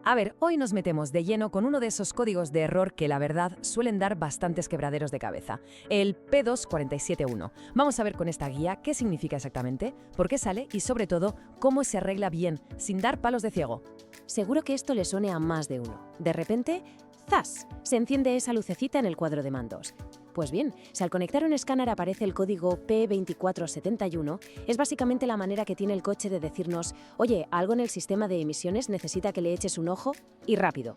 A ver, hoy nos metemos de lleno con uno de esos códigos de error que la verdad suelen dar bastantes quebraderos de cabeza, el P2471. Vamos a ver con esta guía qué significa exactamente, por qué sale y sobre todo cómo se arregla bien, sin dar palos de ciego. Seguro que esto le suene a más de uno. De repente, ¡zas!, se enciende esa lucecita en el cuadro de mandos. Pues bien, si al conectar un escáner aparece el código P2471, es básicamente la manera que tiene el coche de decirnos: oye, algo en el sistema de emisiones necesita que le eches un ojo, y rápido.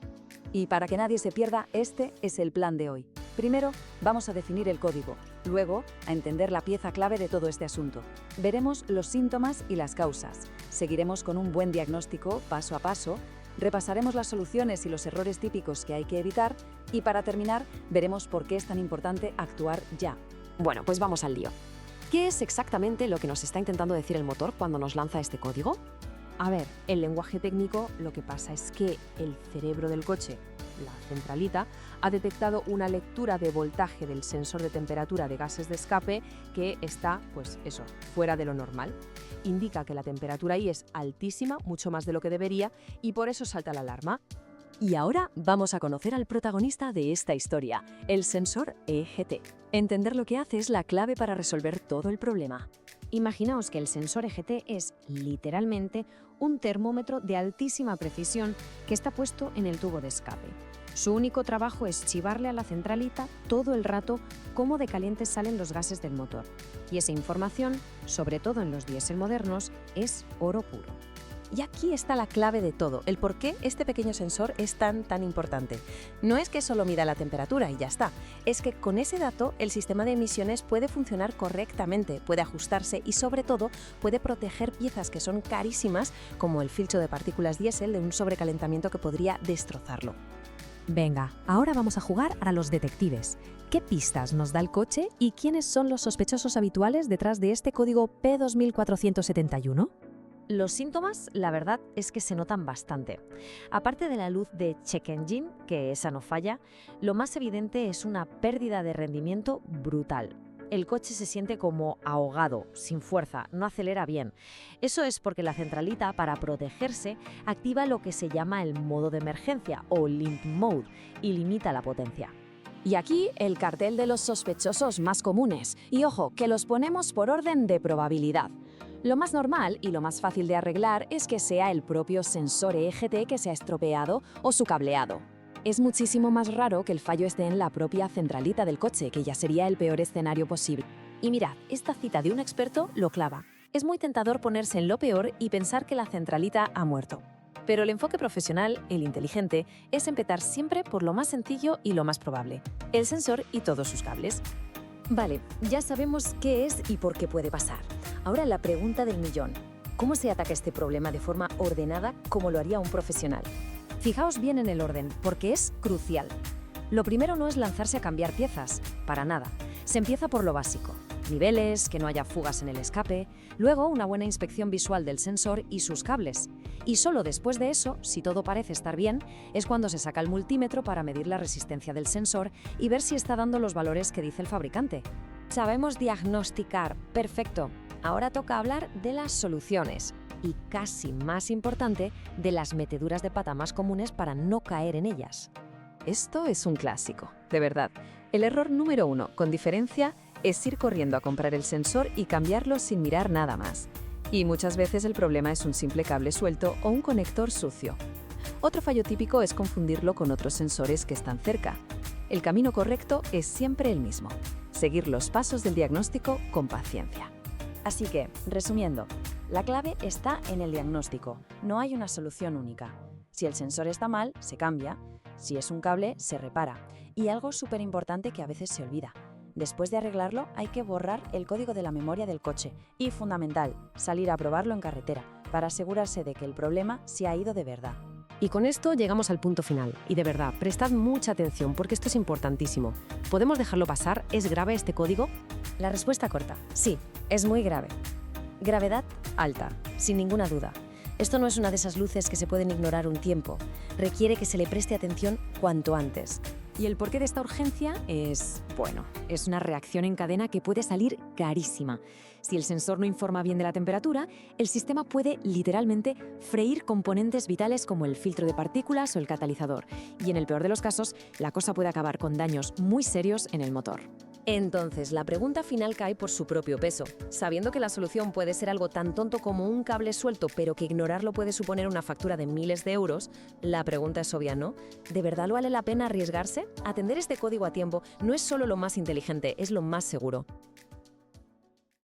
Y para que nadie se pierda, este es el plan de hoy. Primero, vamos a definir el código. Luego, a entender la pieza clave de todo este asunto. Veremos los síntomas y las causas. Seguiremos con un buen diagnóstico, paso a paso. Repasaremos las soluciones y los errores típicos que hay que evitar. Y para terminar, veremos por qué es tan importante actuar ya. Bueno, pues vamos al lío. ¿Qué es exactamente lo que nos está intentando decir el motor cuando nos lanza este código? A ver, en lenguaje técnico lo que pasa es que el cerebro del coche, la centralita, ha detectado una lectura de voltaje del sensor de temperatura de gases de escape que está, pues eso, fuera de lo normal. Indica que la temperatura ahí es altísima, mucho más de lo que debería, y por eso salta la alarma. Y ahora vamos a conocer al protagonista de esta historia, el sensor EGT. Entender lo que hace es la clave para resolver todo el problema. Imaginaos que el sensor EGT es literalmente un termómetro de altísima precisión que está puesto en el tubo de escape. Su único trabajo es chivarle a la centralita todo el rato cómo de calientes salen los gases del motor. Y esa información, sobre todo en los diésel modernos, es oro puro. Y aquí está la clave de todo, el por qué este pequeño sensor es tan importante. No es que solo mida la temperatura y ya está, es que con ese dato el sistema de emisiones puede funcionar correctamente, puede ajustarse y sobre todo puede proteger piezas que son carísimas, como el filtro de partículas diésel, de un sobrecalentamiento que podría destrozarlo. Venga, ahora vamos a jugar a los detectives. ¿Qué pistas nos da el coche y quiénes son los sospechosos habituales detrás de este código P2471? Los síntomas, la verdad, es que se notan bastante. Aparte de la luz de check engine, que esa no falla, lo más evidente es una pérdida de rendimiento brutal. El coche se siente como ahogado, sin fuerza, no acelera bien. Eso es porque la centralita, para protegerse, activa lo que se llama el modo de emergencia o limp mode y limita la potencia. Y aquí el cartel de los sospechosos más comunes. Y ojo, que los ponemos por orden de probabilidad. Lo más normal y lo más fácil de arreglar es que sea el propio sensor EGT que se ha estropeado o su cableado. Es muchísimo más raro que el fallo esté en la propia centralita del coche, que ya sería el peor escenario posible. Y mirad, esta cita de un experto lo clava. Es muy tentador ponerse en lo peor y pensar que la centralita ha muerto. Pero el enfoque profesional, el inteligente, es empezar siempre por lo más sencillo y lo más probable: el sensor y todos sus cables. Vale, ya sabemos qué es y por qué puede pasar. Ahora la pregunta del millón: ¿cómo se ataca este problema de forma ordenada como lo haría un profesional? Fijaos bien en el orden, porque es crucial. Lo primero no es lanzarse a cambiar piezas, para nada. Se empieza por lo básico: niveles, que no haya fugas en el escape, luego una buena inspección visual del sensor y sus cables. Y solo después de eso, si todo parece estar bien, es cuando se saca el multímetro para medir la resistencia del sensor y ver si está dando los valores que dice el fabricante. Sabemos diagnosticar, perfecto. Ahora toca hablar de las soluciones y, casi más importante, de las meteduras de pata más comunes para no caer en ellas. Esto es un clásico, de verdad. El error número 1, con diferencia, es ir corriendo a comprar el sensor y cambiarlo sin mirar nada más. Y muchas veces el problema es un simple cable suelto o un conector sucio. Otro fallo típico es confundirlo con otros sensores que están cerca. El camino correcto es siempre el mismo: seguir los pasos del diagnóstico con paciencia. Así que, resumiendo, la clave está en el diagnóstico. No hay una solución única. Si el sensor está mal, se cambia. Si es un cable, se repara. Y algo súper importante que a veces se olvida: después de arreglarlo, hay que borrar el código de la memoria del coche. Y fundamental, salir a probarlo en carretera, para asegurarse de que el problema se ha ido de verdad. Y con esto llegamos al punto final. Y de verdad, prestad mucha atención porque esto es importantísimo. ¿Podemos dejarlo pasar? ¿Es grave este código? La respuesta corta: sí, es muy grave. Gravedad alta, sin ninguna duda. Esto no es una de esas luces que se pueden ignorar un tiempo. Requiere que se le preste atención cuanto antes. Y el porqué de esta urgencia es, es una reacción en cadena que puede salir carísima. Si el sensor no informa bien de la temperatura, el sistema puede literalmente freír componentes vitales como el filtro de partículas o el catalizador. Y en el peor de los casos, la cosa puede acabar con daños muy serios en el motor. Entonces, la pregunta final cae por su propio peso. Sabiendo que la solución puede ser algo tan tonto como un cable suelto, pero que ignorarlo puede suponer una factura de miles de euros, la pregunta es obvia, ¿no? ¿De verdad vale la pena arriesgarse? Atender este código a tiempo no es solo lo más inteligente, es lo más seguro.